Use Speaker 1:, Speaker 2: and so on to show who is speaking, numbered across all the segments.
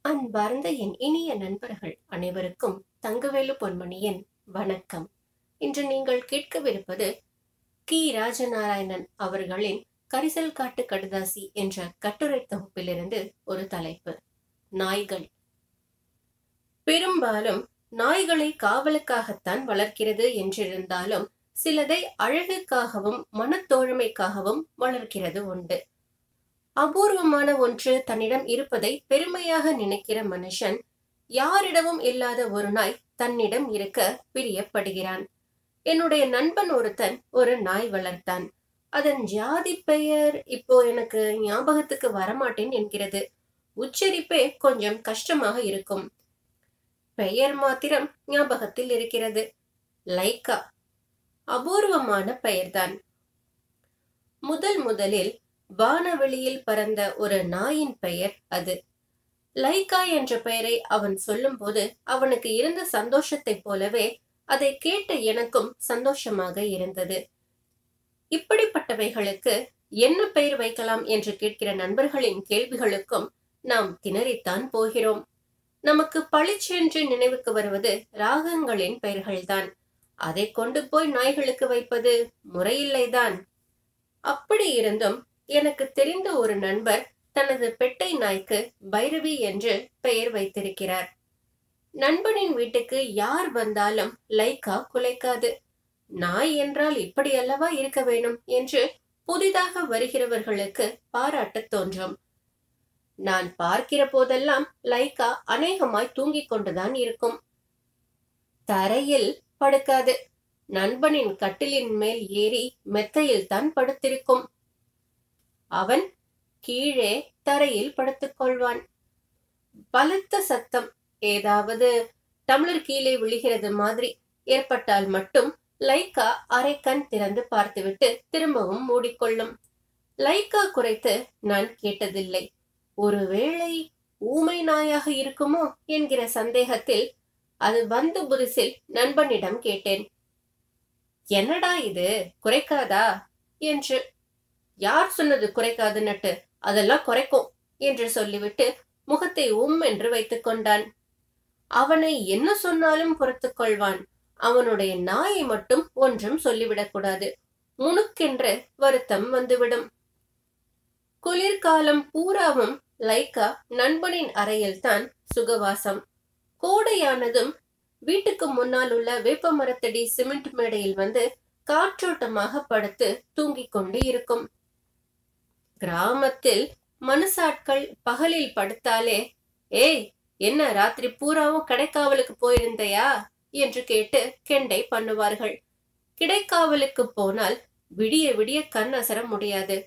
Speaker 1: அன்பார்ந்த என் இனிய நண்பர்கள் அனைவருக்கும் தங்கவேலு பொன்மணியின் வணக்கம். இன்று நீங்கள் கேட்கவிருப்பது கி. ராஜநாராயணன் அவர்களின் கரிசல் காட்டு கடுதாசி என்ற கட்டுரை தொகுப்பிலிருந்து ஒரு தலைப்பு. நாய்கள். பெரும்பாலும் நாய்களை காவலுக்காகத்தான் வளர்க்கிறது என்றிருந்தாலும் சிலதை அழகுக்காகவும் மனத்தோழமைக்காகவும் வளர்க்கிறது உண்டு. அபூர்வமான ஒன்று தன்னிடம் இருப்பதை பெருமையாக நினைக்கிற மனுஷன் யாரிடமும் இல்லாத ஒரு நாய் தன்னிடம் இருக்க பிரியப்படுகிறான். என்னுடைய நண்பன் ஒருத்தன் ஒரு நாய் வளர்த்தான். அதன் ஜாதி பெயர் இப்போ எனக்கு ஞாபகத்துக்கு வரமாட்டேன் என்கிறது. உச்சரிப்பே கொஞ்சம் கஷ்டமாக இருக்கும். பெயர் மாத்திரம் ஞாபகத்தில் இருக்கிறது. லைக்கா. அபூர்வமான பெயர்தான். முதலில் வானவெளியில் பறந்த ஒரு நாயின் பெயர் அது. லைக்கா என்ற பெயரை அவன் சொல்லும் போது அவனுக்கு இருந்த சந்தோஷத்தைப் போலவே அதை கேட்ட எனக்கும் சந்தோஷமாக இருந்தது. இப்படிப்பட்டவைகளுக்கு என்ன பெயர் வைக்கலாம் என்று கேட்கிற நண்பர்களின் கேள்விகளுக்கும் நாம் திணறித்தான் போகிறோம். நமக்கு பளிச்சென்று நினைவுக்கு வருவது ராகங்களின் பெயர்கள்தான். அதை கொண்டு போய் நாய்களுக்கு வைப்பது முறையில்லைதான். அப்படி இருந்தும் எனக்கு தெரிந்த ஒரு நண்பர் தனது பெட்டை நாய்க்கு பைரவி என்று பெயர் வைத்திருக்கிறார். நண்பனின் வீட்டுக்கு யார் வந்தாலும் லைக்கா குலைக்காது. நாய் என்றால் இப்படி அல்லவா இருக்க வேணும் என்று புதிதாக வருகிறவர்களுக்கு பாராட்டத் தோன்றும். நான் பார்க்கிற போதெல்லாம் லைக்கா அநேகமாய் தூங்கிக் கொண்டுதான் இருக்கும். தரையில் படுக்காது. நண்பனின் கட்டிலின் மேல் ஏறி மெத்தையில் தான் படுத்திருக்கும். அவன் கீழே தரையில் படுத்துக் கொள்வான். பலத்த சத்தம், ஏதாவது டம்ளர் கீழே விழுகிறது மாதிரி ஏற்பட்டால் மட்டும் லைக்கா அரை கண் திறந்து பார்த்துவிட்டு திரும்பவும் மூடிக்கொள்ளும். லைக்கா குறைத்து நான் கேட்டதில்லை. ஒருவேளை ஊமை நாயாக இருக்குமோ என்கிற சந்தேகத்தில் அது வந்த புதுசில் நண்பனிடம் கேட்டேன். என்னடா இது, குறைக்காதா என்று. யார் சொன்னது குறைக்காது நட்டு? அதெல்லாம் குறைக்கும் என்று சொல்லிவிட்டு முகத்தை என்று வைத்துக் கொண்டான். அவனை என்ன சொன்னாலும் பொறுத்துக் கொள்வான். அவனுடைய நாயை மட்டும் ஒன்றும் சொல்லிவிடக்கூடாது. முணுக்கென்று வருத்தம் வந்துவிடும். குளிர்காலம் பூராவும் லைக்கா நண்பனின் அறையில்தான் சுகவாசம். கோடையானதும் வீட்டுக்கு முன்னால் உள்ள வேப்ப மரத்தடி சிமெண்ட் மேடையில் வந்து காற்றோட்டமாக படுத்து தூங்கிக் கொண்டு இருக்கும். கிராமத்தில் மனுஷாட்கள் பகலில் படுத்தாலே, ஏய் என்ன ராத்திரி பூராவும் கிடைக்காவலுக்கு போயிருந்தையா என்று கேட்டு கெண்டை பண்ணுவார்கள். கிடைக்காவலுக்கு போனால் விடிய விடிய கண் அசர முடியாது.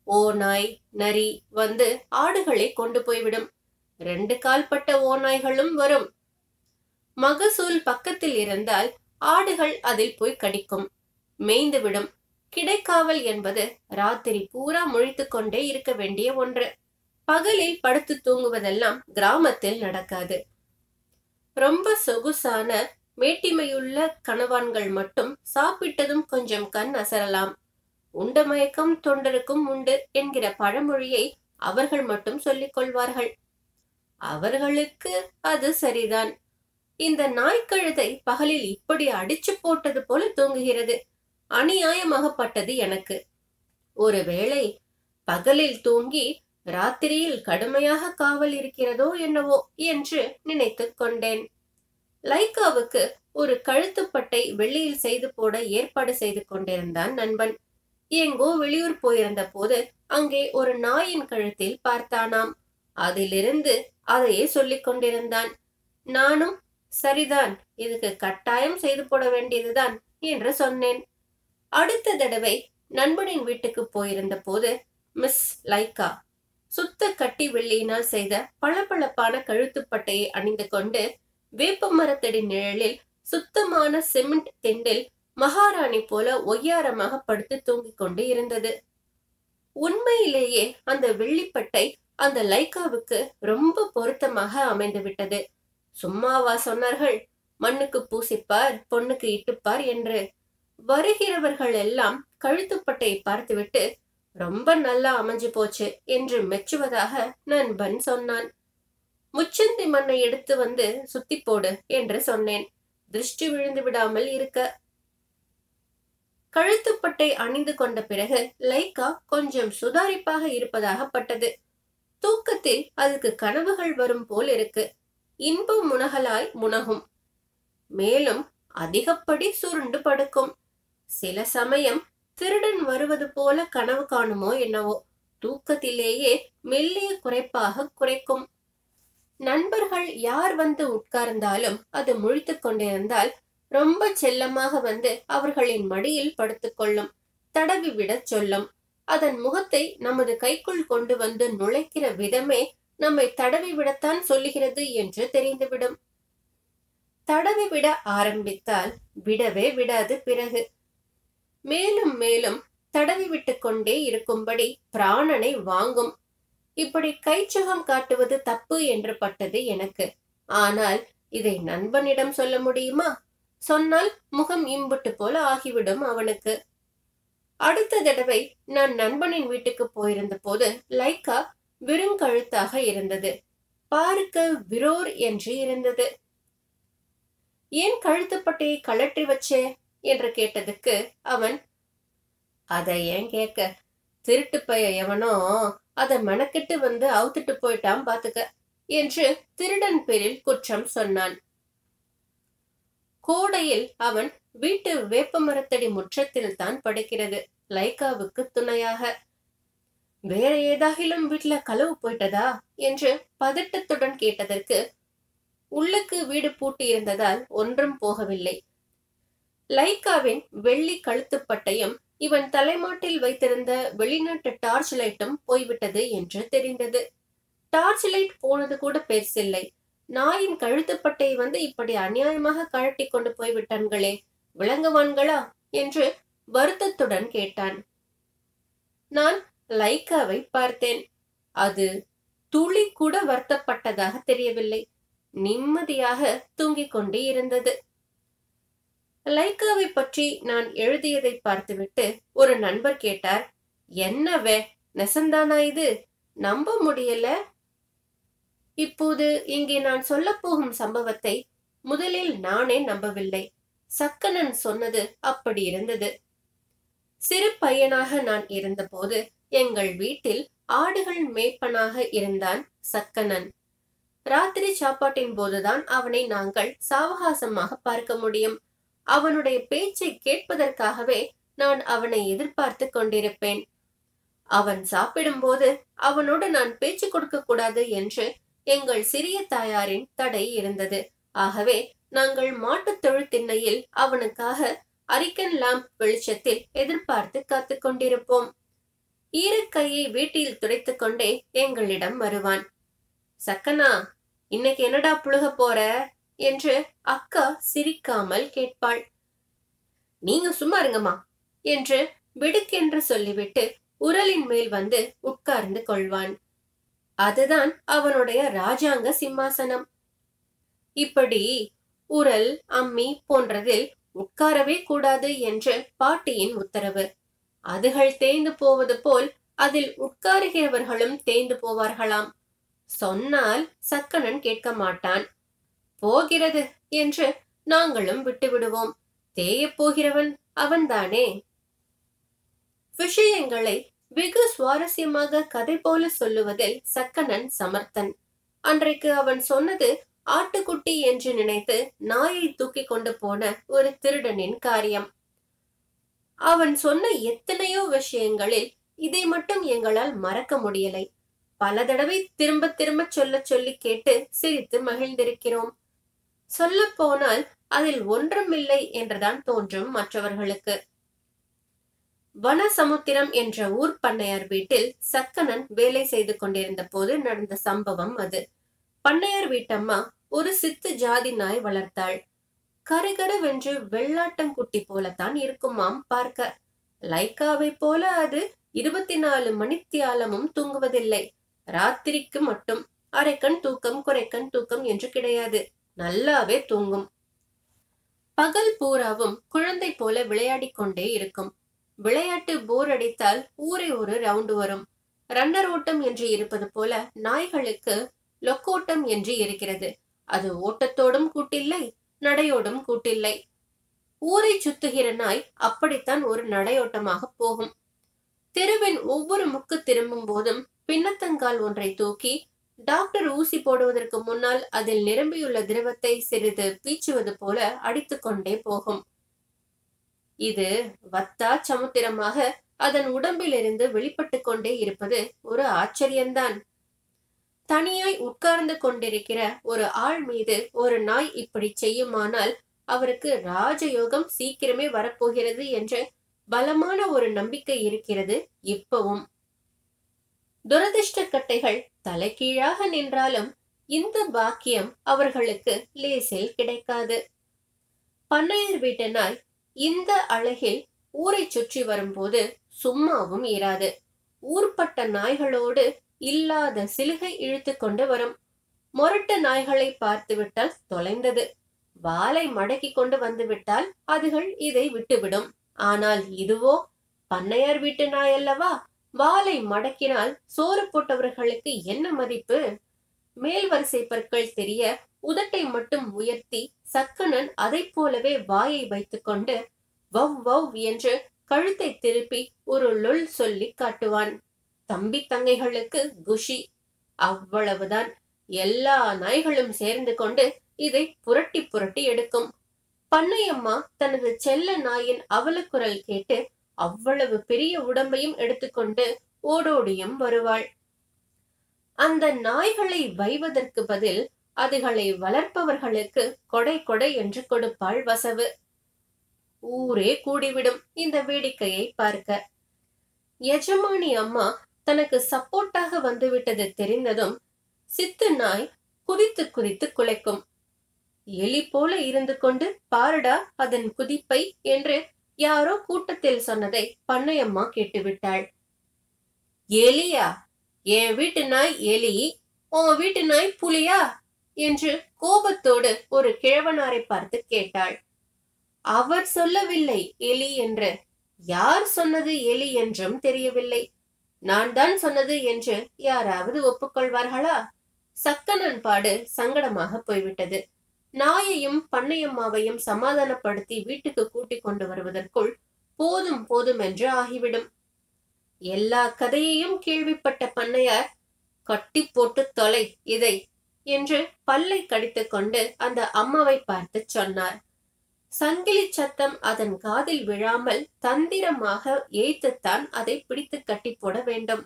Speaker 1: ஓநாய் நரி வந்து ஆடுகளை கொண்டு போய்விடும். 2 கால்பட்ட ஓநாய்களும் வரும். மகசூல் பக்கத்தில் இருந்தால் ஆடுகள் அதில் போய் கடிக்கும், மேய்ந்து விடும். கிடைக்காவல் என்பது ராத்திரி பூரா முழித்துக் கொண்டே இருக்க வேண்டிய ஒன்று. பகலில் படுத்து தூங்குவதெல்லாம் கிராமத்தில் நடக்காது. ரொம்ப சொகுசான மேட்டிமையுள்ள கணவான்கள் மட்டும் சாப்பிட்டதும் கொஞ்சம் கண் அசரலாம். உண்ட மயக்கம் தொண்டருக்கும் உண்டு என்கிற பழமொழியை அவர்கள் மட்டும் சொல்லிக் கொள்வார்கள். அவர்களுக்கு அது சரிதான். இந்த நாய்க்கழுதை பகலில் இப்படி அடிச்சு போட்டது போல தூங்குகிறது. அநியாயமாகப்பட்டது எனக்கு. ஒருவேளை பகலில் தூங்கி ராத்திரியில் கடுமையாக காவல் இருக்கிறதோ என்னவோ என்று நினைத்துக் கொண்டேன். லைக்காவுக்கு ஒரு கழுத்துப்பட்டை வெள்ளியில் செய்து போட ஏற்பாடு செய்து கொண்டிருந்தான் நண்பன். எங்கோ வெளியூர் போயிருந்த போது அங்கே ஒரு நாயின் கழுத்தில் பார்த்தானாம். அதிலிருந்து அதையே சொல்லிக் கொண்டிருந்தான். நானும் சரிதான், இதுக்கு கட்டாயம் செய்து போட வேண்டியதுதான் என்று சொன்னேன். அடுத்த தடவை நண்பனின் வீட்டுக்கு போயிருந்த போது மிஸ் லைக்கா சுத்த கட்டி வெள்ளியினால் செய்த பளபளப்பான கழுத்துப்பட்டையை அணிந்து கொண்டு வேப்ப மரத்தடி நிழலில் சுத்தமான சிமெண்ட் திண்டில் மகாராணி போல ஒய்யாரமாக படுத்து தூங்கிக் கொண்டு இருந்தது. உண்மையிலேயே அந்த வெள்ளிப்பட்டை அந்த லைக்காவுக்கு ரொம்ப பொருத்தமாக அமைந்து விட்டது. சும்மாவா சொன்னார்கள், மண்ணுக்கு பூசிப்பார் பொண்ணுக்கு இட்டுப்பார் என்று. வருகிறவர்கள் எல்லாம் கழுத்துப்பட்டையை பார்த்துவிட்டு ரொம்ப நல்லா அமைஞ்சு போச்சு என்று மெச்சுவதாக நண்பன் சொன்னான். முச்சந்தி மண்ணை எடுத்து வந்து சுத்தி போடு என்று சொன்னேன். திருஷ்டி விழுந்து விடாமல் இருக்க. கழுத்துப்பட்டை அணிந்து கொண்ட பிறகு லைக்கா கொஞ்சம் சுதாரிப்பாக இருப்பதாக பட்டது. தூக்கத்தில் அதுக்கு கனவுகள் வரும் போல் இருக்கு. இன்பம் முனகலாய் முனகும். மேலும் அதிகப்படி சுருண்டு படுக்கும். சில சமயம் திருடன் வருவது போல கனவு காணுமோ என்னவோ. தூக்கத்திலேயே மெல்லிய குறைப்பாக குறைக்கும். நண்பர்கள் யார் வந்து உட்கார்ந்தாலும் அது முழித்துக் கொண்டிருந்தால் ரொம்ப செல்லமாக வந்து அவர்களின் மடியில் படுத்துக் கொள்ளும். தடவி விடச் சொல்லும். அதன் முகத்தை நமது கைக்குள் கொண்டு வந்து நுழைக்கிற விதமே நம்மை தடவி விடத்தான் சொல்லுகிறது என்று தெரிந்துவிடும். தடவி விட ஆரம்பித்தால் விடவே விடாது. பிறகு மேலும் மேலும் தடவி விட்டு கொண்டே இருக்கும்படி பிராணனை வாங்கும். இப்படி கைச்சுகம் காட்டுவது தப்பு என்று பட்டது எனக்கு. ஆனால் இதை நண்பனிடம் சொல்ல முடியுமா? சொன்னால் முகம் இம்புட்டு போல ஆகிவிடும் அவனுக்கு. அடுத்த தடவை நான் நண்பனின் வீட்டுக்கு போயிருந்த போது லைக்கா விருங்கழுத்தாக இருந்தது. பார்க்க விரோர் என்று இருந்தது. ஏன் கழுத்துப்பட்டையை கழற்றி வச்சே என்று கேட்டதுக்கு அவன், அதை ஏன் கேட்க, திருட்டு பைய எவனோ அதை மெனக்கிட்டு வந்து அவுத்துட்டு போயிட்டான் பாத்துக்க என்று திருடன் பேரில் குற்றம் சொன்னான். கோடையில் அவன் வீட்டு வேப்பமரத்தடி முற்றத்தில் தான் படுக்கிறது லைக்காவுக்கு துணையாக. வேற ஏதாகிலும் வீட்டுல களவு போயிட்டதா என்று பதட்டத்துடன் கேட்டதற்கு, உள்ளுக்கு வீடு பூட்டி இருந்ததால் ஒன்றும் போகவில்லை. லைக்காவின் வெள்ளி கழுத்துப்பட்டையும் இவன் தலைமாட்டில் வைத்திருந்த வெளிநாட்டு டார்ச் லைட்டும் போய்விட்டது என்று தெரிந்தது. டார்ச் லைட் போனது கூட பெருசில்லை. நாயின் கழுத்துப்பட்டை வந்து இப்படி அநியாயமாக கழட்டி கொண்டு போய்விட்டான்களே, விளங்குவான்களா என்று வருத்தத்துடன் கேட்டான். நான் லைக்காவை பார்த்தேன். அது துளி கூட வருத்தப்பட்டதாக தெரியவில்லை. நிம்மதியாக தூங்கிக் கொண்டே இருந்தது. லைக்காவை பற்றி நான் எழுதியதை பார்த்துவிட்டு ஒரு நண்பர் கேட்டார், என்னவே நெசந்தானா இது? நம்ப முடியல. இப்போது இங்கே நான் சொல்ல போகும் சம்பவத்தை முதலில் நானே நம்பவில்லை. சக்கனன் சொன்னது அப்படி இருந்தது. சிறு பையனாக நான் இருந்தபோது எங்கள் வீட்டில் ஆடுகள் மேய்ப்பனாக இருந்தான் சக்கனன். ராத்திரி சாப்பாட்டின் போதுதான் அவனை நாங்கள் சாவகாசமாக பார்க்க முடியும். அவனுடைய பேச்சை கேட்பதற்காகவே நான் அவனை எதிர்பார்த்து கொண்டிருப்பேன். அவன் சாப்பிடும்போது அவனோடு நான் பேச்சு கொடுக்க கூடாது என்று எங்கள் சிறிய தாயாரின் தடை இருந்தது. ஆகவே நாங்கள் மாட்டுத் தொழுத்திண்ணையில் அவனுக்காக அரிக்கன் லாம்ப் வெளிச்சத்தில் எதிர்பார்த்து காத்து கொண்டிருப்போம். ஈரக்கையை வீட்டில் துடைத்துக் கொண்டே எங்களிடம் வருவான். சக்கனா, இன்னைக்கு என்னடா புழுக போற என்று அக்கா சிரிக்காமல் கேட்பாள். நீங்க சும்மா இருங்கம்மா என்று விடுக்கென்று சொல்லிவிட்டு உரலின் மேல் வந்து உட்கார்ந்து கொள்வான். அதுதான் அவனுடைய ராஜாங்க சிம்மாசனம். இப்படி உரல் அம்மி போன்றதில் உட்காரவே கூடாது என்று பாட்டியின் உத்தரவு. அதுகள் தேய்ந்து போவது போல் அதில் உட்காருகிறவர்களும் தேய்ந்து போவார்களாம். சொன்னால் சக்கனன் கேட்க மாட்டான். போகிறது என்று நாங்களும் விட்டுவிடுவோம். தேய போகிறவன் அவன்தானே. விஷயங்களை வெகு சுவாரஸ்யமாக கதை போல சொல்லுவதில் சக்கனன் சமர்த்தன். அன்றைக்கு அவன் சொன்னது ஆட்டுக்குட்டி என்று நினைத்து நாயை தூக்கி கொண்டு போன ஒரு திருடனின் காரியம். அவன் சொன்ன எத்தனையோ விஷயங்களில் இதை மட்டும் எங்களால் மறக்க முடியலை. பல தடவை திரும்ப திரும்ப சொல்ல சொல்லி கேட்டு சிரித்து மகிழ்ந்திருக்கிறோம். சொல்ல போனால் அதில் ஒன்றுமில்லை என்றுதான் தோன்றும் மற்றவர்களுக்கு. வனசமுத்திரம் என்ற ஊர் பண்ணையார் வீட்டில் சக்கனன் வேலை செய்து கொண்டிருந்த போது நடந்த சம்பவம் அது. பண்ணையார் வீட்டம்மா ஒரு சித்து ஜாதி நாய் வளர்த்தாள். கருகருவென்று வெள்ளாட்டங்குட்டி போலத்தான் இருக்குமாம் பார்க்க. லைக்காவை போல அது 24 மணித்தியாலமும் தூங்குவதில்லை. ராத்திரிக்கு மட்டும் அரைக்கண் தூக்கம் குறைக்கண் தூக்கம் என்று கிடையாது. நல்லாவே தூங்கும். பகல் பூராவும் குழந்தை போல விளையாடிக் கொண்டே இருக்கும். விளையாட்டு போர் அடித்தால் ஊரை ஒரு ரவுண்டு வரும். ரன்னர் ஓட்டம் என்று இருப்பது போல நாய்களுக்கு லொக்கோட்டம் என்று இருக்கிறது. அது ஓட்டத்தோடும் கூட்டில்லை, நடையோடும் கூட்டில்லை. ஊரை சுத்துகிற நாய் அப்படித்தான் ஒரு நடையோட்டமாக போகும். தெருவின் ஒவ்வொரு முக்கு திரும்பும் போதும் பின்னத்தங்கால் ஒன்றை தூக்கி டாக்டர் ஊசி போடுவதற்கு முன்னால் அதில் நிரம்பியுள்ள திரவத்தை சிறிது பீச்சுவது போல அடித்துக் கொண்டே போகும். இது வத்தா சமுத்திரமாக அதன் உடம்பிலிருந்து வெளிப்பட்டு கொண்டே இருப்பது ஒரு ஆச்சரியம்தான். தனியாய் உட்கார்ந்து கொண்டிருக்கிற ஒரு ஆள் மீது ஒரு நாய் இப்படி செய்யுமானால் அவருக்கு ராஜயோகம் சீக்கிரமே வரப்போகிறது என்ற பலமான ஒரு நம்பிக்கை இருக்கிறது இப்பவும். துரதிர்ஷ்ட கட்டைகள் தலைகீழாக நின்றாலும் இந்த பாக்கியம் அவர்களுக்கு லேசில் கிடைக்காது. பண்ணையர் வீட்டு நாய் இந்த அழகில் ஊரை சுற்றி வரும்போது சும்மாவும் இராது. ஊர்பட்ட நாய்களோடு இல்லாத சிலுகை இழுத்து கொண்டு வரும். மொரட்டு நாய்களை பார்த்து விட்டால் தொலைந்தது. வாலை மடக்கி கொண்டு வந்து விட்டால் அதுகள் இதை விட்டுவிடும். ஆனால் இதுவோ பண்ணையார் வீட்டு நாய் அல்லவா? வாலை மடக்கினால் சோறு போட்டவர்களுக்கு என்ன மதிப்பு? மேல் வரிசை பற்கள் தெரிய உதட்டை மட்டும் உயர்த்தி சக்கனன் அதை போலவே வாயை வைத்துக்கொண்டு வவ் வவ் என்று கழுத்தை திருப்பி ஒரு லொல் சொல்லி காட்டுவான். தம்பி தங்கைகளுக்கு குஷி. அவ்வளவுதான். எல்லா நாய்களும் சேர்ந்து கொண்டு இதை புரட்டி புரட்டி எடுக்கும். பண்ணையம்மா தனது செல்ல நாயின் அவலக்குரல் கேட்டு அவ்வளவு பெரிய உடம்பையும் எடுத்துக்கொண்டு ஓடோடியும் வருவாள். அந்த நாய்களை வைவதற்கு பதில் அதுகளை வளர்ப்பவர்களுக்கு கொடை கொடை என்று கொடுப்பாள் வசவு. ஊரே கூடிவிடும் இந்த வேடிக்கையை பார்க்க. எஜமானி அம்மா தனக்கு சப்போர்ட்டாக வந்துவிட்டது தெரிந்ததும் சித்து நாய் குதித்து குதித்து குலைக்கும். எலி போல இருந்து கொண்டு பாருடா அதன் குதிப்பை என்று யாரோ கூட்டத்தில் சொன்னதை பண்ணையம்மா கேட்டுவிட்டாள். எலியா? என் வீட்டு நாய் எலி, உன் வீட்டு நாய் புலியா என்று கோபத்தோடு ஒரு கிழவனாரை பார்த்து கேட்டாள். அவர் சொல்லவில்லை எலி என்று. யார் சொன்னது எலி என்றும் தெரியவில்லை. நான் தான் சொன்னது என்று யாராவது ஒப்புக்கொள்வார்களா? சக்கனன் பாடு சங்கடமாக போய்விட்டது. நாயையும் பண்ணையம்மாவையும் சமாதானப்படுத்தி வீட்டுக்கு கூட்டிக் கொண்டு வருவதற்குள் போதும் போதும் என்று ஆகிவிடும். எல்லா கதையையும் கேள்விப்பட்ட பண்ணையார் கட்டி போட்டு தொலை இதை என்று பல்லை கடித்துக் கொண்டு அந்த அம்மாவை பார்த்து சொன்னார். சங்கிலி சத்தம் அதன் காதில் விழாமல் தந்திரமாக ஏய்த்துத்தான் அதை பிடித்து கட்டி போட வேண்டும்.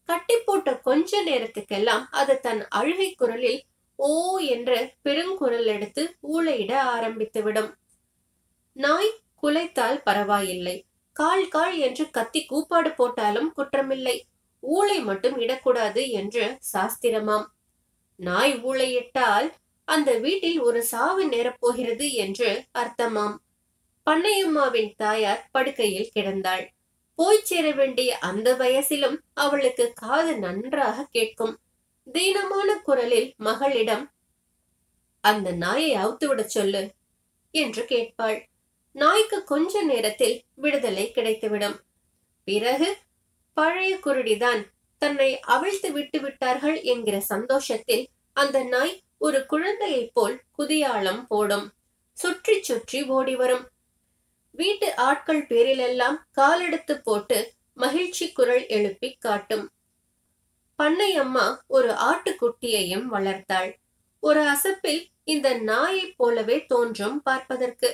Speaker 1: கட்டி போட்ட கொஞ்ச நேரத்துக்கெல்லாம் அது தன் அழுகை குரலில் ஓ என்ற பெருங்குரல் எடுத்து ஊளையிட ஆரம்பித்துவிடும். நாய் குலைத்தால் பரவாயில்லை, கால் கால் என்று கத்தி கூப்பாடு போட்டாலும் குற்றமில்லை. ஊளை மட்டும் இடக்கூடாது என்று சாஸ்திரமாம். நாய் ஊளையிட்டால் அந்த வீட்டில் ஒரு சாவு நேரப்போகிறது என்று அர்த்தமாம். பண்ணையம்மாவின் தாயார் படுக்கையில் கிடந்தாள். போய் சேர வேண்டிய அந்த வயசிலும் அவளுக்கு காது நன்றாக கேட்கும். தீனமான குரலில் மகளிடம் அந்த நாயை அவுத்துவிட சொல்லு என்று கேட்பாள். நாய்க்கு கொஞ்ச நேரத்தில் விடுதலை கிடைத்துவிடும். பிறகு பழைய குருடிதான் தன்னை அவிழ்த்து விட்டு விட்டார்கள் என்கிற சந்தோஷத்தில் அந்த நாய் ஒரு குழந்தையை போல் குதியாளம் போடும். சுற்றி சுற்றி ஓடி வரும். வீட்டு ஆட்கள் பேரிலெல்லாம் காலெடுத்து போட்டு மகிழ்ச்சி குரல் எழுப்பி காட்டும். பண்ணையம்மா ஒரு ஆட்டுக்குட்டியையும் வளர்த்தாள். ஒரு அசப்பில் இந்த நாயை போலவே தோன்றும் பார்ப்பதற்கு.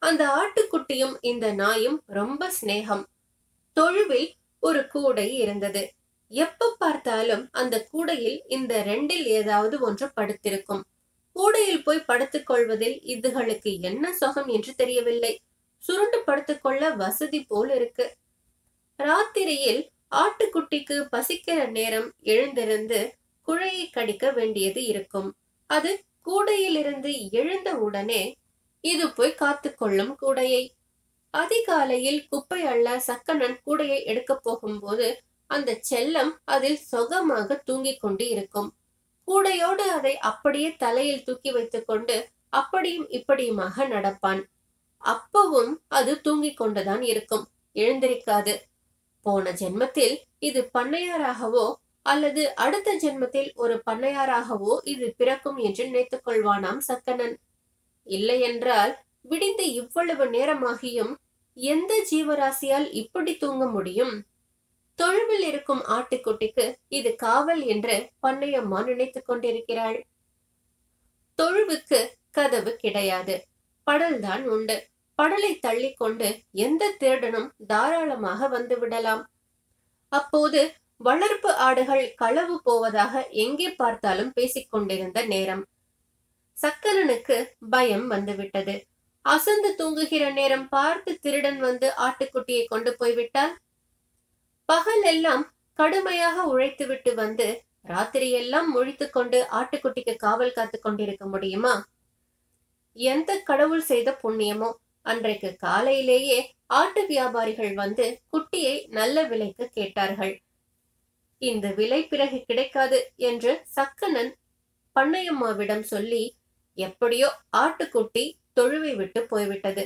Speaker 1: அந்த ஆட்டுக்குட்டியும் இந்த நாயும் ரொம்ப சிநேகம். தொழுவில் ஒரு கூடை இருந்தது. எப்ப பார்த்தாலும் அந்த கூடையில் இந்த ரெண்டில் ஏதாவது ஒன்று படுத்திருக்கும். கூடையில் போய் படுத்துக் கொள்வதில் இதுகளுக்கு என்ன சுகம் என்று தெரியவில்லை. சுருண்டு படுத்துக்கொள்ள வசதி போல் இருக்கு. ராத்திரியில் ஆட்டுக்குட்டிக்கு பசிக்கிற நேரம் எழுந்திருந்து குழையை கடிக்க வேண்டியது இருக்கும். அது கூடையிலிருந்து எழுந்த உடனே இது போய் காத்து கொள்ளும் கூடையை. அதிகாலையில் குப்பை அள்ள சக்கனன் கூடையை எடுக்க போகும்போது அந்த செல்லம் அதில் சொகமாக தூங்கிக் கொண்டு இருக்கும். கூடையோடு அதை அப்படியே தலையில் தூக்கி வைத்துக் கொண்டு அப்படியும் இப்படியுமாக நடப்பான். அப்பவும் அது தூங்கிக் கொண்டுதான் இருக்கும், எழுந்திருக்காது. போன ஜென்மத்தில் இது பண்ணையாராகவோ அல்லது அடுத்த ஜென்மத்தில் ஒரு பண்ணையாராகவோ இது பிறக்கும் என்று நினைத்துக் கொள்வானாம் சக்கனன். இல்லை என்றால் விடிந்து இவ்வளவு நேரமாகியும் எந்த ஜீவராசியால் இப்படி தூங்க முடியும்? தொழுவில் இருக்கும் ஆட்டுக்குட்டிக்கு இது காவல் என்று பண்ணையம்மா நினைத்துக் கொண்டிருக்கிறாள். தொழுவுக்கு கதவு கிடையாது, படல்தான் உண்டு. படலை தள்ளி கொண்டு எந்த திருடனும் தாராளமாக வந்து விடலாம். அப்போது வளர்ப்பு ஆடுகள் களவு போவதாக எங்கே பார்த்தாலும் பேசிக் கொண்டிருந்த நேரம். சக்கரனுக்கு பயம் வந்துவிட்டது. அசந்து தூங்குகிற நேரம் பார்த்து திருடன் வந்து ஆட்டுக்குட்டியை கொண்டு போய்விட்டால், பகல் எல்லாம் கடுமையாக உழைத்துவிட்டு வந்து ராத்திரியெல்லாம் முழித்துக் கொண்டு ஆட்டுக்குட்டிக்கு காவல் காத்து கொண்டிருக்க முடியுமா? எந்த கடவுள் செய்த புண்ணியமோ அன்றைக்கு காலையிலேயே ஆட்டு வியாபாரிகள் வந்து குட்டியை நல்ல விலைக்கு கேட்டார்கள். இந்த விலை பிறகு கிடைக்காது என்று சக்கனன் பண்ணையம்மாவிடம் சொல்லி எப்படியோ ஆட்டுக்குட்டி தொழுவை விட்டு போய்விட்டது.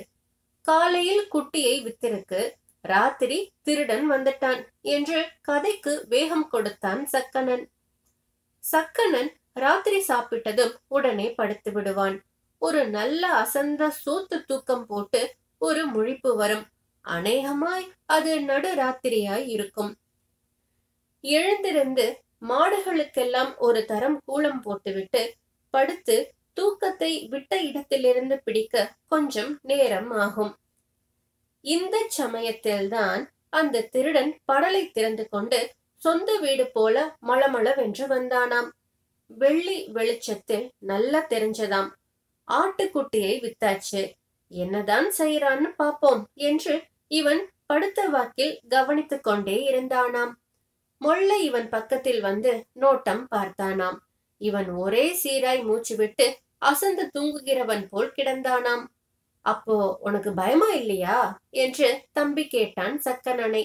Speaker 1: காலையில் குட்டியை வித்திருக்கு, ராத்திரி திருடன் வந்துட்டான் என்று கதைக்கு வேகம் கொடுத்தான் சக்கனன். சக்கனன் ராத்திரி சாப்பிட்டதும் உடனே படுத்து விடுவான். ஒரு நல்ல அசந்த சோத்து தூக்கம் போட்டு ஒரு முழிப்பு வரும். அநேகமாய் அது நடு ராத்திரியாய் இருக்கும். எழுந்திருந்து மாடுகளுக்கெல்லாம் ஒரு தரம் கூளம் போட்டுவிட்டு படுத்து தூக்கத்தை விட்ட இடத்திலிருந்து பிடிக்க கொஞ்சம் நேரம் ஆகும். இந்த சமயத்தில்தான் அந்த திருடன் படலை திறந்து கொண்டு சொந்த வீடு போல மளமளவென்று வந்தானாம். வெள்ளி வெளிச்சத்தில் நல்லா தெரிஞ்சதாம். ஆட்டுக்குட்டியை வித்தாச்சு, என்னதான் செய்யறான்னு பாப்போம் என்று இவன் படுத்த வாக்கில் கவனித்துக் கொண்டே இருந்தானாம். மொள்ள இவன் பக்கத்தில் வந்து நோட்டம் பார்த்தானாம். இவன் ஒரே சீராய் மூச்சு விட்டு அசந்து தூங்குகிறவன் போல் கிடந்தானாம். அப்போ உனக்கு பயமா இல்லையா என்று தம்பி கேட்டான் சக்கனனை.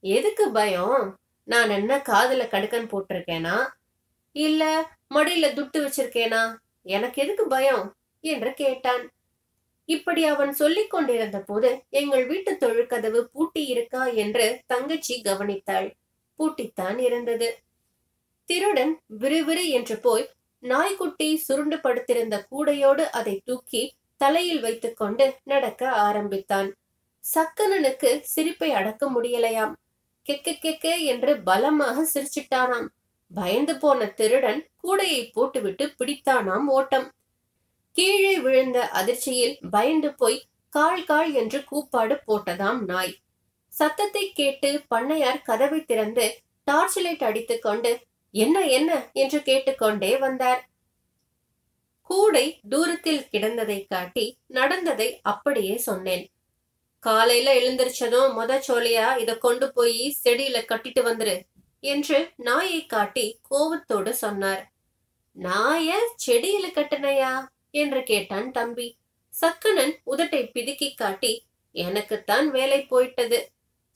Speaker 1: எதுக்கு பயம்? நான் என்ன காதுல கடுக்கன் போட்டிருக்கேனா, இல்ல மடியில துட்டு வச்சிருக்கேனா? எனக்கு எதுக்கு பயம் என்று கேட்டான். இப்படி அவன் சொல்லிக் கொண்டிருந்த போது எங்கள் வீட்டு தொழுக்கதவு பூட்டி இருக்கா என்று தங்கச்சி கவனித்தாள். பூட்டித்தான் இருந்தது. திருடன் விறுவிறு என்று போய் நாய்க்குட்டி சுருண்டு படுத்திருந்த கூடையோடு அதை தூக்கி தலையில் வைத்துக் கொண்டு நடக்க ஆரம்பித்தான். சக்கனனுக்கு சிரிப்பை அடக்க முடியலையாம். கெக்க கெக்க என்று பலமாக சிரிச்சிட்டானாம். பயந்து போன திருடன் கூடையை போட்டுவிட்டு பிடித்தானாம் ஓட்டம். கீழே விழுந்த அதிர்ச்சியில் பயந்து போய் கால் கால் என்று கூப்பாடு போட்டதாம் நாய். சத்தத்தை கேட்டு பண்ணையார் கதவை திறந்து டார்ச் லைட் அடித்துக் கொண்டு என்ன என்ன என்று கேட்டுக்கொண்டே வந்தார். கூடை தூரத்தில் கிடந்ததை காட்டி நடந்ததை அப்படியே சொன்னேன். காலையில எழுந்திருச்சதும் சோழியா இத கொண்டு போய் செடியில கட்டிட்டு வந்துரு என்று நாயை காட்டி கோபத்தோடு சொன்னார். நாய செடியில கட்டினையா என்று கேட்டான் தம்பி. சக்கனன் உதட்டை பிதுக்கி காட்டி, எனக்குத்தான் வேலை போயிட்டது.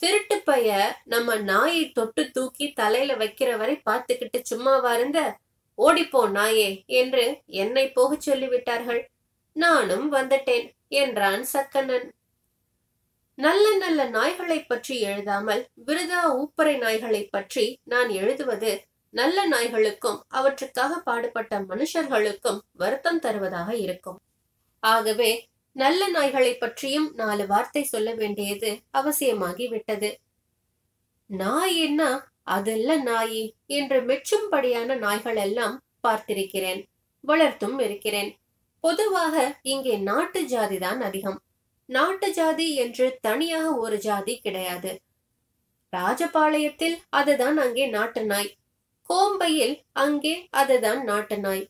Speaker 1: திருட்டு பைய நம்ம நாயை தொட்டு தூக்கி தலையில வைக்கிற வரை பார்த்துக்கிட்டு சும்மாவா இருந்த? ஓடிப்போ நாயே என்று என்னை போக சொல்லிவிட்டார்கள். நானும் வந்துட்டேன் என்றான் சக்கனன். நல்ல நல்ல நாய்களை பற்றி எழுதாமல் விருதா ஊப்பரை நாய்களை பற்றி நான் எழுதுவது நல்ல நாய்களுக்கும் அவற்றுக்காக பாடுபட்ட மனுஷர்களுக்கும் வருத்தம் தருவதாக இருக்கும். ஆகவே நல்ல நாய்களை பற்றியும் 4 வார்த்தை சொல்ல வேண்டியது அவசியமாகி விட்டது. நாய் என்ன, அதெல்லாம் நாயி என்று மெச்சும்படியான நாய்கள் எல்லாம் பார்த்திருக்கிறேன், வளர்த்தும் இருக்கிறேன். பொதுவாக இங்கே நாட்டு ஜாதிதான் அதிகம். நாட்டு ஜாதி என்று தனியாக ஒரு ஜாதி கிடையாது. ராஜபாளையத்தில் அதுதான் அங்கே நாட்டு நாய், கோம்பையில் அங்கே அதுதான் நாட்டு நாய்.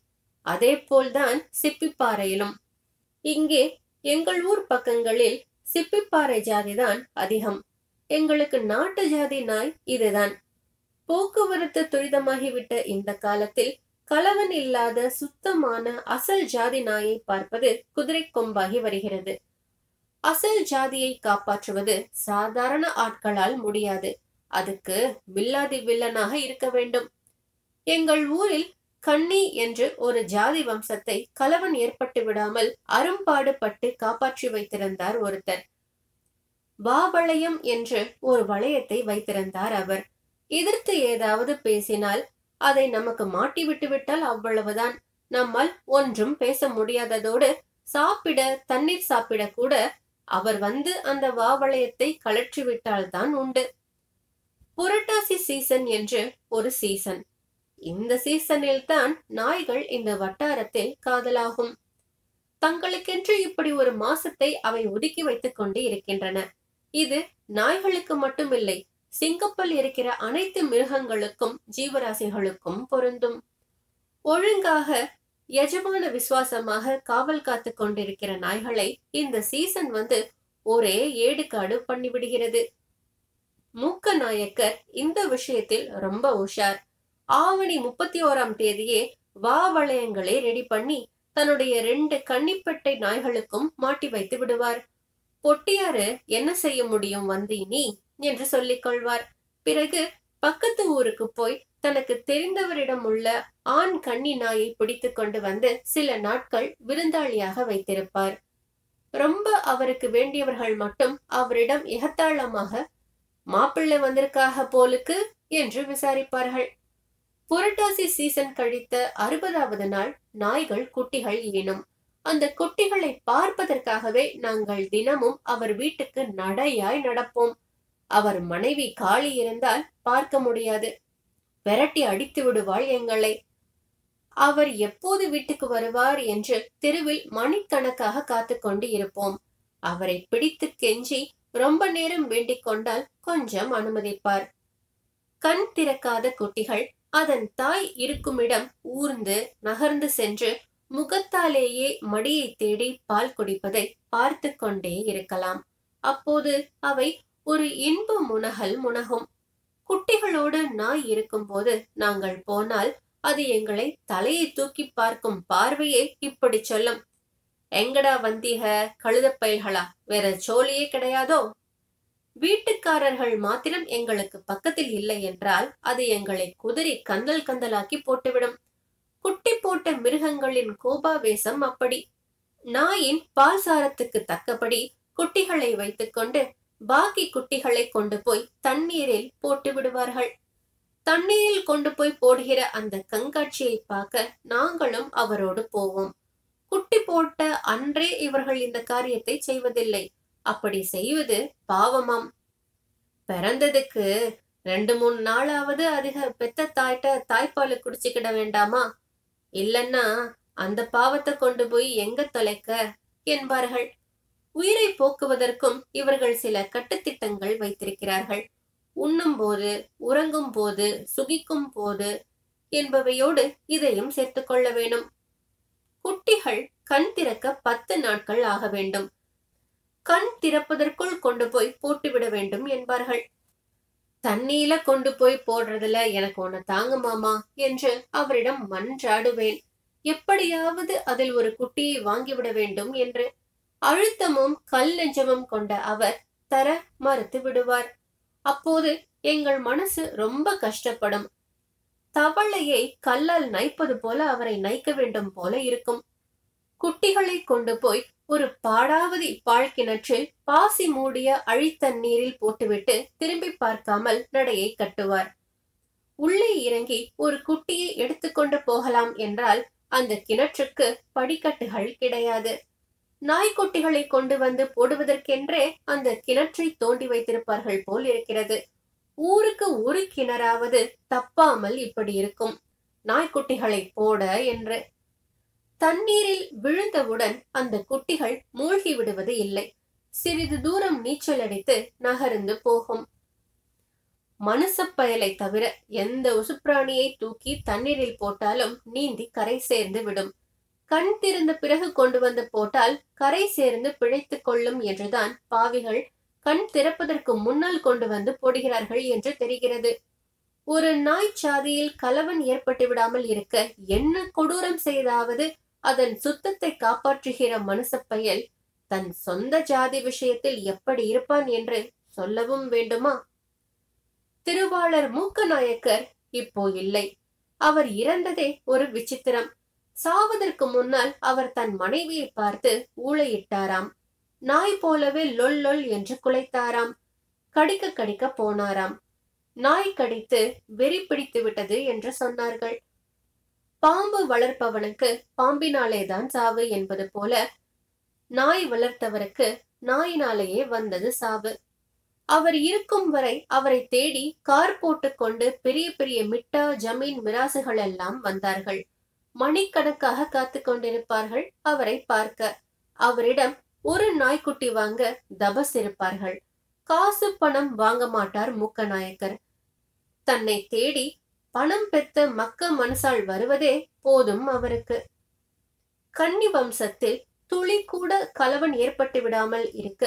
Speaker 1: அதே போல்தான் சிப்பிப்பாறையிலும். இங்கே எங்கள் ஊர் பக்கங்களில் சிப்பிப்பாறை ஜாதிதான் அதிகம். எங்களுக்கு நாட்டு ஜாதி நாய் இதுதான். போக்குவரத்து துரிதமாகிவிட்ட இந்த காலத்தில் கலவன் இல்லாத சுத்தமான அசல் ஜாதி நாயை பார்ப்பது குதிரை கொம்பாகி வருகிறது. அசல் ஜாதியை காப்பாற்றுவது சாதாரண ஆட்களால் முடியாது. அதுக்கு வில்லாதி வில்லனாக இருக்க வேண்டும். எங்கள் ஊரில் கண்ணி என்று ஒரு ஜாதி வம்சத்தை கலவன் ஏற்பட்டு விடாமல் அரும்பாடுபட்டு காப்பாற்றி வைத்திருந்தார் ஒருத்தர். வாவளையம் என்று ஒரு வளையத்தை வைத்திருந்தார் அவர். எதிர்த்து ஏதாவது பேசினால் அதை நமக்கு மாட்டி விட்டு விட்டால் அவ்வளவுதான். நம்மால் ஒன்றும் பேச முடியாததோடு சாப்பிட தண்ணீர் சாப்பிட கூட அவர் வந்து அந்த வாவளையத்தை கழற்றி விட்டால்தான் உண்டு. புரட்டாசி சீசன் என்று ஒரு சீசன். இந்த சீசனில் தான் நாய்கள் இந்த வட்டாரத்தில் காதலாகும். தங்களுக்கென்று இப்படி ஒரு மாசத்தை அவை ஒதுக்கி வைத்துக் கொண்டு இருக்கின்றன. இது நாய்களுக்கு மட்டுமில்லை, சிங்கப்பல் இருக்கிற அனைத்து மிருகங்களுக்கும் ஜீவராசிகளுக்கும் பொருந்தும். ஒழுங்காக எஜமான விசுவாசமாக காவல் காத்து கொண்டிருக்கிற நாய்களை இந்த சீசன் வந்து ஒரே ஏடுகாடு பண்ணிவிடுகிறது. மூக்க நாயக்கர் இந்த விஷயத்தில் ரொம்ப உஷார். ஆவணி 31ஆம் தேதியே வாவளையங்களை ரெடி பண்ணி தன்னுடைய 2 கன்னிப்பெட்டை நாய்களுக்கும் மாட்டி வைத்து விடுவார். பொட்டியாரு என்ன செய்ய முடியும் வந்தி நீ என்று சொல்லிக் கொள்வார். பிறகு பக்கத்து ஊருக்கு போய் தனக்கு தெரிந்தவரிடம் உள்ள ஆண் கன்னி நாயை பிடித்து கொண்டு வந்து சில நாட்கள் விருந்தாளியாக வைத்திருப்பார். ரொம்ப அவருக்கு வேண்டியவர்கள் மட்டும் அவரிடம் எகத்தாளமாக மாப்பிள்ளை வந்திருக்காக போலுக்கு என்று விசாரிப்பார்கள். புரட்டாசி சீசன் கழித்த 60வது நாள் நாய்கள் குட்டிகள் ஈனும். அந்த குட்டிகளை பார்ப்பதற்காகவே நாங்கள் தினமும் அவர் வீட்டுக்கு நடையாய் நடப்போம். அவர் மனைவி காளி இருந்தால் பார்க்க முடியாது, விரட்டி அடித்து விடுவாள் எங்களை. அவர் எப்போது வீட்டுக்கு வருவார் என்று தெருவில் மணிக்கணக்காக காத்து கொண்டு இருப்போம். அவரை பிடித்து கெஞ்சி ரொம்ப நேரம் வேண்டிக் கொண்டால் கொஞ்சம் அனுமதிப்பார். கண் திறக்காத குட்டிகள் அதன் தாய் இருக்குமிடம் ஊர்ந்து நகர்ந்து சென்று முகத்தாலேயே மடியை தேடி பால் குடிப்பதை பார்த்து கொண்டே இருக்கலாம். அப்போது அவை ஒரு இன்ப முனகல் முனகும். குட்டிகளோடு நாய் இருக்கும்போது நாங்கள் போனால் அது எங்களை தலையை தூக்கி பார்க்கும் பார்வையே இப்படி சொல்லும். எங்கடா வந்தீக கழுதப்பயல்களா, வேற சோழியே கிடையாதோ? வீட்டுக்காரர்கள் மாத்திரம் எங்களுக்கு பக்கத்தில் இல்லை என்றால் அது எங்களை குதறி கந்தல் கந்தலாக்கி போட்டுவிடும். குட்டி போட்ட மிருகங்களின் கோபாவேசம் அப்படி. நாயின் பால்சாரத்துக்கு தக்கபடி குட்டிகளை வைத்துக்கொண்டு பாக்கி குட்டிகளை கொண்டு போய் தண்ணீரில் போட்டு விடுவார்கள். தண்ணீரில் கொண்டு போய் போடுகிற அந்த கண்காட்சியை பார்க்க நாங்களும் அவரோடு போவோம். குட்டி போட்ட அன்றே இவர்கள் இந்த காரியத்தை செய்வதில்லை. அப்படி செய்வது பாவமாம். பிறந்ததுக்கு 2-3 நாளாவது அதிக பெத்த தாய்ட்ட தாய்ப்பாலு குடிச்சுக்கிட வேண்டாமா? இல்லன்னா அந்த பாவத்தை கொண்டு போய் எங்க தொலைக்க என்பார்கள். உயிரை போக்குவதற்கும் இவர்கள் சில கட்டுத்திட்டங்கள் வைத்திருக்கிறார்கள். உண்ணும் போது, உறங்கும் போது, சுகிக்கும் போது என்பவையோடு இதையும் சேர்த்துக் கொள்ள வேண்டும். குட்டிகள் கண் திறக்க 10 நாட்கள் ஆக வேண்டும். கண் திறப்பதற்குள் கொண்டு போய் போட்டுவிட வேண்டும் என்பார்கள். தண்ணீல கொண்டு போய் போடுறதுல எனக்கு ஒண்ணு தாங்க மாமா என்று அவரிடம் மன்றாடுவேன். எப்படியாவது அதில் ஒரு குட்டியை வாங்கிவிட வேண்டும் என்று. அழுத்தமும் கல் நெஞ்சமும் கொண்ட அவர் தர மறுத்து விடுவார். அப்போது எங்கள் மனசு ரொம்ப கஷ்டப்படும். தவளையை கல்லால் நைப்பது போல அவரை நைக்க வேண்டும் போல இருக்கும். குட்டிகளை கொண்டு போய் ஒரு பாடாவதி பாழ்கிணற்றில் பாசி மூடிய அழித்தண்ணீரில் போட்டுவிட்டு திரும்பி பார்க்காமல் நடையை கட்டுவார். உள்ளே இறங்கி ஒரு குட்டியை எடுத்துக்கொண்டு போகலாம் என்றால் அந்த கிணற்றுக்கு படிக்கட்டுகள் கிடையாது. நாய்க்குட்டிகளை கொண்டு வந்து போடுவதற்கென்றே அந்த கிணற்றை தோண்டி வைத்திருப்பார்கள் போல் இருக்கிறது. ஊருக்கு ஒரு கிணறாவது தப்பாமல் இப்படி இருக்கும், நாய்க்குட்டிகளை போட என்று. தண்ணீரில் விழுந்தவுடன் அந்த குட்டிகள் மூழ்கி விடுவது இல்லை. சிறிது தூரம் நீச்சல் அடித்து நகர்ந்து போகும். மனுஷப்பயலை தவிர எந்த உசுப்பிராணியை தூக்கி தண்ணீரில் போட்டாலும் நீந்தி கரை சேர்ந்து விடும். கண் திறந்த பிறகு கொண்டு வந்து போட்டால் கரை சேர்ந்து பிழைத்துக் கொள்ளும் என்றுதான் பாவிகள் கண் திறப்பதற்கு முன்னால் கொண்டு வந்து போடுகிறார்கள் என்று தெரிகிறது. ஒரு நாய் சாதியில் கலவன் ஏற்பட்டு விடாமல் இருக்க என்ன கொடூரம் செய்தாவது அதன் சுத்தத்தை காப்பாற்றுகிற மனுஷப்பயல் தன் சொந்த ஜாதி விஷயத்தில் எப்படி இருப்பான் என்று சொல்லவும் வேண்டுமா? திருவாளர் மூக்க நாயக்கர் இப்போ இல்லை. அவர் இறந்ததே ஒரு விசித்திரம். சாவதற்கு முன்னால் அவர் தன் மனைவியை பார்த்து ஊளையிட்டாராம். நாய் போலவே லொல் லொல் என்று குலைத்தாராம். கடிக்க கடிக்க போனாராம். நாய் கடித்து வெறி பிடித்து விட்டது என்று சொன்னார்கள். பாம்பு வளர்ப்பவனுக்கு பாம்பினாலேதான் சாவு என்பது போல நாய் வளர்த்தவருக்கு நாயினாலேயே வந்தது சாவு. அவர் இருக்கும் வரை அவரை தேடி கார் போட்டுக்கொண்டு பெரிய பெரிய மிட்டா ஜமீன் மிராசுகள் எல்லாம் வந்தார்கள். மணிக்கணக்காக காத்து கொண்டிருப்பார்கள் அவரை பார்க்க. அவரிடம் ஒரு நாய்க்குட்டி வாங்க தபஸ் இருப்பார்கள். காசு பணம் வாங்க மாட்டார் மூக்கநாயக்கர். தன்னை தேடி பணம் பெத்த மக்க மனசால் வருவதே போதும் அவருக்கு. கன்னி வம்சத்தில் துளி கூட கலவன் ஏற்பட்டு விடாமல் இருக்க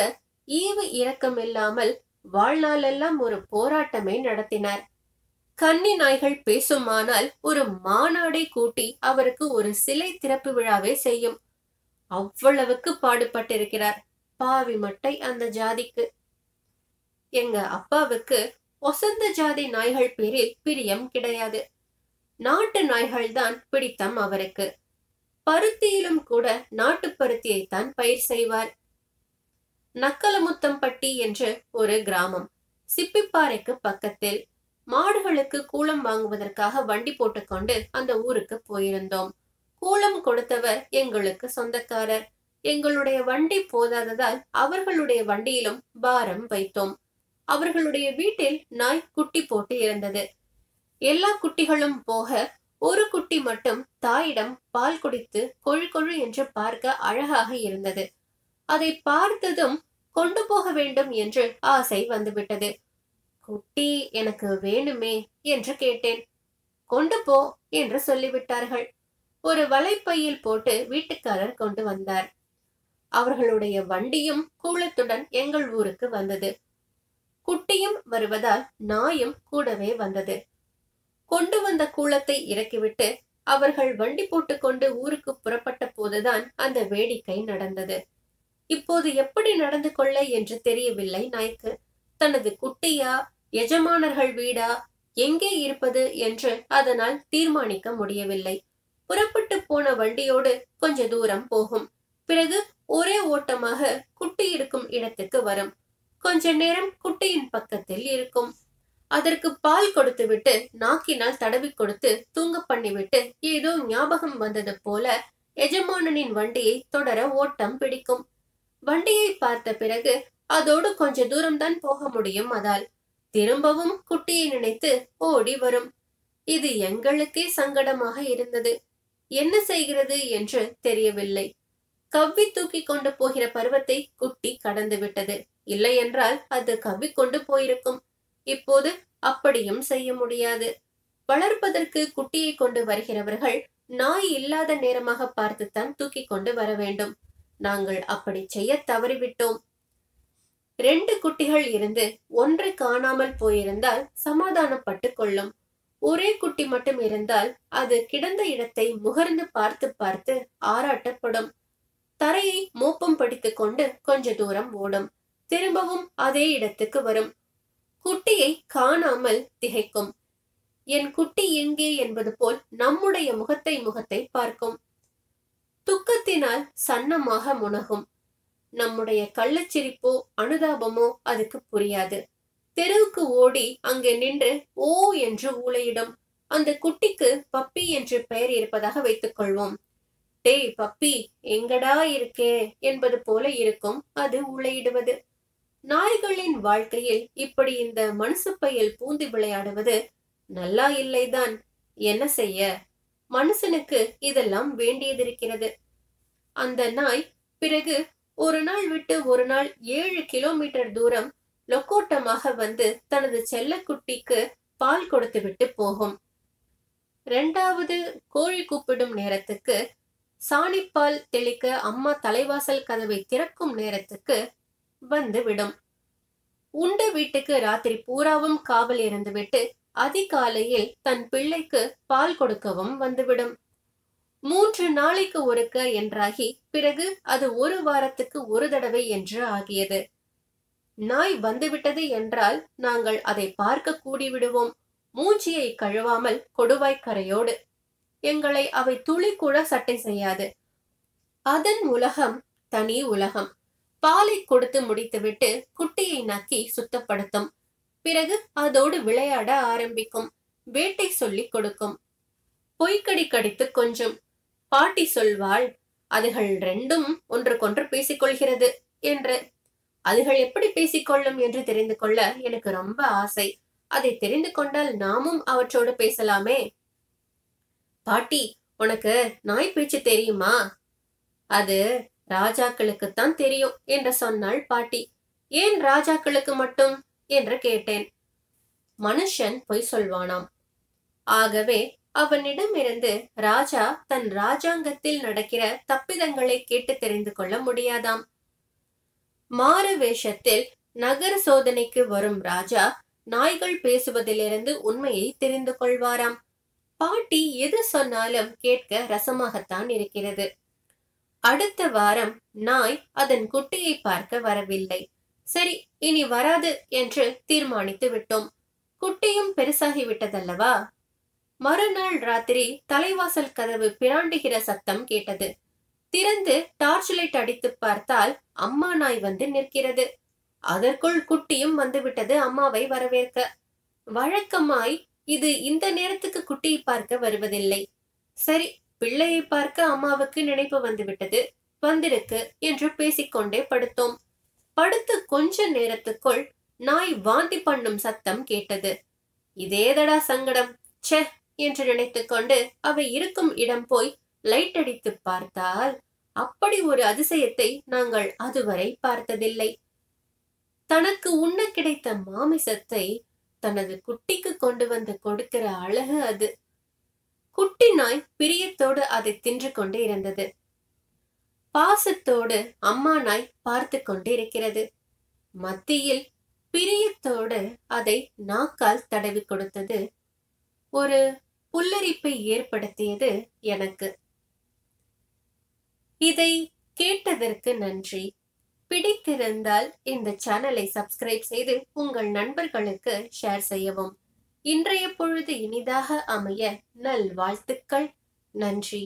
Speaker 1: ஈவு இரக்கம் இல்லாமல் வாழ்நாளெல்லாம் ஒரு போராட்டமே நடத்தினார். கன்னி நாய்கள் பேசுமானால் ஒரு மாநாடை கூட்டி அவருக்கு ஒரு சிலை திறப்பு விழாவே செய்யும். அவ்வளவுக்கு பாடுபட்டிருக்கிறார். பாவி மட்டை அந்த ஜாதிக்கு. எங்க அப்பாவுக்கு ஒசந்த ஜாதி நாய்கள் பேரில் பிரியம் கிடையாது. நாட்டு நாய்கள் தான் பிடித்தம் அவருக்கு. பருத்தியிலும் கூட நாட்டு பருத்தியைத்தான் பயிர் செய்வார். நக்கலமுத்தம்பட்டி என்று ஒரு கிராமம், சிப்பிப்பாறைக்கு பக்கத்தில். மாடுகளுக்கு கூளம் வாங்குவதற்காக வண்டி போட்டுக்கொண்டு அந்த ஊருக்கு போயிருந்தோம். கூளம் கொடுத்தவர் எங்களுக்கு சொந்தக்காரர். எங்களுடைய வண்டி போதாததால் அவர்களுடைய வண்டியிலும் பாரம் வைத்தோம். அவர்களுடைய வீட்டில் நாய் குட்டி போட்டு இருந்தது. எல்லா குட்டிகளும் போக ஒரு குட்டி மட்டும் தாயிடம் பால் குடித்து கொழு கொழு என்று பார்க்க அழகாக இருந்தது. அதை பார்த்ததும் கொண்டு போக வேண்டும் என்று ஆசை வந்துவிட்டது. குட்டி எனக்கு வேணுமே என்று கேட்டேன். கொண்டு போ என்று சொல்லிவிட்டார்கள். ஒரு வலைப்பையில் போட்டு வீட்டுக்காரர் கொண்டு வந்தார். அவர்களுடைய வண்டியும் கூளத்துடன் எங்கள் ஊருக்கு வந்தது. குட்டியும் வருவதால் நாயும் கூடவே வந்தது. கொண்டு வந்த கூளத்தை இறக்கிவிட்டு அவர்கள் வண்டி போட்டுக்கொண்டு ஊருக்கு புறப்பட்ட போதுதான் அந்த வேடிக்கை நடந்தது. இப்போது எப்படி நடந்து கொள்ள என்று தெரியவில்லை நாய்க்கு. தனது குட்டியா, எஜமானர்கள் வீடா, எங்கே இருப்பது என்று அதனால் தீர்மானிக்க முடியவில்லை. புறப்பட்டு போன வண்டியோடு கொஞ்ச தூரம் போகும். பிறகு ஒரே ஓட்டமாக குட்டி இருக்கும் இடத்துக்கு வரும். கொஞ்ச நேரம் குட்டியின் பக்கத்தில் இருக்கும். அதற்கு பால் கொடுத்துவிட்டு நாக்கினால் தடவி கொடுத்து தூங்க பண்ணிவிட்டு ஏதோ ஞாபகம் வந்தது போல எஜமானனின் வண்டியை தொடர ஓட்டம் பிடிக்கும். வண்டியை பார்த்த பிறகு அதோடு கொஞ்ச தூரம்தான் போக முடியும். அதால் திரும்பவும் குட்டியை நினைத்து ஓடி வரும். இது எங்களுக்கே சங்கடமாக இருந்தது. என்ன செய்கிறது என்று தெரியவில்லை. கவ்வி தூக்கி கொண்டு போகிற பருவத்தை குட்டி கடந்து விட்டது. இல்லை என்றால் அது கவ்வி கொண்டு போயிருக்கும். இப்போது அப்படியும் செய்ய முடியாது. வளர்ப்பதற்கு குட்டியை கொண்டு வருகிறவர்கள் நாய் இல்லாத நேரமாக பார்த்துத்தான் தூக்கி கொண்டு வர வேண்டும். நாங்கள் அப்படி செய்ய தவறிவிட்டோம். 2 குட்டிகள் இருந்து ஒன்று காணாமல் போயிருந்தால் சமாதானப்பட்டு கொள்ளும். ஒரே குட்டி மட்டும் இருந்தால் அது கிடந்த இடத்தை முகர்ந்து பார்த்து பார்த்து ஆராட்டப்படும். தரையை மோப்பம் படித்துக் கொண்டு கொஞ்ச தூரம் ஓடும். திரும்பவும் அதே இடத்துக்கு வரும். குட்டியை காணாமல் திகைக்கும். என் குட்டி எங்கே என்பது போல் நம்முடைய முகத்தை பார்க்கும். துக்கத்தினால் சன்னமாக முனகும். நம்முடைய கள்ளச்சிரிப்போ அனுதாபமோ அதுக்கு புரியாது. தெருவுக்கு ஓடி அங்கே நின்று ஓ என்று ஊளையிடும். அந்த குட்டிக்கு பப்பி என்று பெயர் இருப்பதாக வைத்துக் கொள்வோம். டேய் பப்பி எங்கடா இருக்கே என்பது போல இருக்கும் அது ஊளையிடுவது. நாய்களின் வாழ்க்கையில் இப்படி இந்த மனுசுப்பையில் பூந்து விளையாடுவது நல்லா இல்லைதான். என்ன செய்ய, மனுஷனுக்கு இதெல்லாம் வேண்டியதிருக்கிறது. அந்த நாய் பிறகு ஒரு நாள் விட்டு ஒரு நாள் 7 கிலோமீட்டர் தூரம் லொக்கோட்டமாக வந்து தனது செல்லக்குட்டிக்கு பால் கொடுத்து விட்டு போகும். 2வது கோழி கூப்பிடும் நேரத்துக்கு, சாணிப்பால் தெளிக்க அம்மா தலைவாசல் கதவை திறக்கும் நேரத்துக்கு வந்து விடும். உண்ட வீட்டுக்கு ராத்திரி பூராவும் காவல் இருந்துவிட்டு அதிகாலையில் தன் பிள்ளைக்கு பால் கொடுக்கவும் வந்துவிடும். 3 நாளைக்கு ஒருக்க என்றாகி பிறகு அது 1 வாரத்துக்கு ஒரு தடவை என்று ஆகியது. நாய் வந்துவிட்டது என்றால் நாங்கள் அதை பார்க்க கூடிவிடுவோம். மூஞ்சியை கழுவாமல் கொடுவாய்க்கரையோடு. எங்களை அவை துளி கூட சட்டை செய்யாது. அதன் உலகம் தனி உலகம். பாலை கொடுத்து முடித்துவிட்டு குட்டியை நக்கி சுத்தப்படுத்தும். பிறகு அதோடு விளையாட ஆரம்பிக்கும். வேட்டை சொல்லிக் கொடுக்கும். பொய்க்கடி கடித்து கொஞ்சம். பாட்டி சொல்வாள், அதுகள் ரெண்டும் ஒன்றுக்கொன்று பேசிக்கொள்கிறது என்று. அதுகள் எப்படி பேசிக்கொள்ளும் என்று தெரிந்து கொள்ள எனக்கு ரொம்ப ஆசை. அதை தெரிந்து கொண்டால் நாமும் அவற்றோடு பேசலாமே. பாட்டி, உனக்கு நாய் பேச்சு தெரியுமா? அது ராஜாக்களுக்குத்தான் தெரியும் என்று சொன்னாள் பாட்டி. ஏன் ராஜாக்களுக்கு மட்டும் என்று கேட்டேன். மனுஷன் பொய் சொல்வானாம். ஆகவே அவனிடமிருந்து ராஜா தன் ராஜாங்கத்தில் நடக்கிற தப்பிதங்களை கேட்டு தெரிந்து கொள்ள முடியாதாம். மாறு வேஷத்தில் நகர சோதனைக்கு வரும் ராஜா நாய்கள் பேசுவதிலிருந்து உண்மையை தெரிந்து கொள்வாராம். பாட்டி எது சொன்னாலும் கேட்க ரசமாகத்தான் இருக்கிறது. அடுத்த வாரம் நாய் அதன் குட்டியை பார்க்க வரவில்லை. சரி, இனி வராது என்று தீர்மானித்து விட்டோம். குட்டியும் பெருசாகிவிட்டதல்லவா. மறுநாள் ராத்திரி தலைவாசல் கதவு பிராண்டுகிற சத்தம் கேட்டது. திறந்து டார்ச் லைட் அடித்து பார்த்தால் அம்மா நாய் வந்து நிற்கிறது. அதற்குள் குட்டியும் வந்துவிட்டது அம்மாவை வரவேற்க. வழக்கமாய் இது இந்த நேரத்துக்கு குட்டியை பார்க்க வருவதில்லை. சரி, பிள்ளையை பார்க்க அம்மாவுக்கு நினைப்பு வந்துவிட்டது, வந்திருக்கு என்று பேசிக்கொண்டே படுத்தோம். படுத்து கொஞ்ச நேரத்துக்குள் நாய் வாந்தி பண்ணும் சத்தம் கேட்டது. இதேதடா சங்கடம், ச்சே என்று நினைத்து கொண்டு அவை இருக்கும் இடம் போய் லைட் அடித்து பார்த்தால் அப்படி ஒரு அதிசயத்தை நாங்கள் அதுவரை பார்த்ததில்லை. தனக்கு உண்ண கிடைத்த மாமிசத்தை தனது குட்டிக்கு கொண்டு வந்து கொடுக்கிற அழகு அது. குட்டி நாய் பிரியத்தோடு அதை தின்று கொண்டு இருந்தது. பாசத்தோடு அம்மா நாய் பார்த்து கொண்டு இருக்கிறது. மத்தியில் பிரியத்தோடு அதை நாக்கால் தடவி கொடுத்தது. ஒரு புல்லரிப்பை ஏற்படுத்தியது எனக்கு. இதை கேட்டதற்கு நன்றி. பிடித்திருந்தால் இந்த சேனலை சப்ஸ்கிரைப் செய்து உங்கள் நண்பர்களுக்கு ஷேர் செய்யவும். இன்றைய பொழுது இனிதாக அமைய நல்வாழ்த்துக்கள். நன்றி.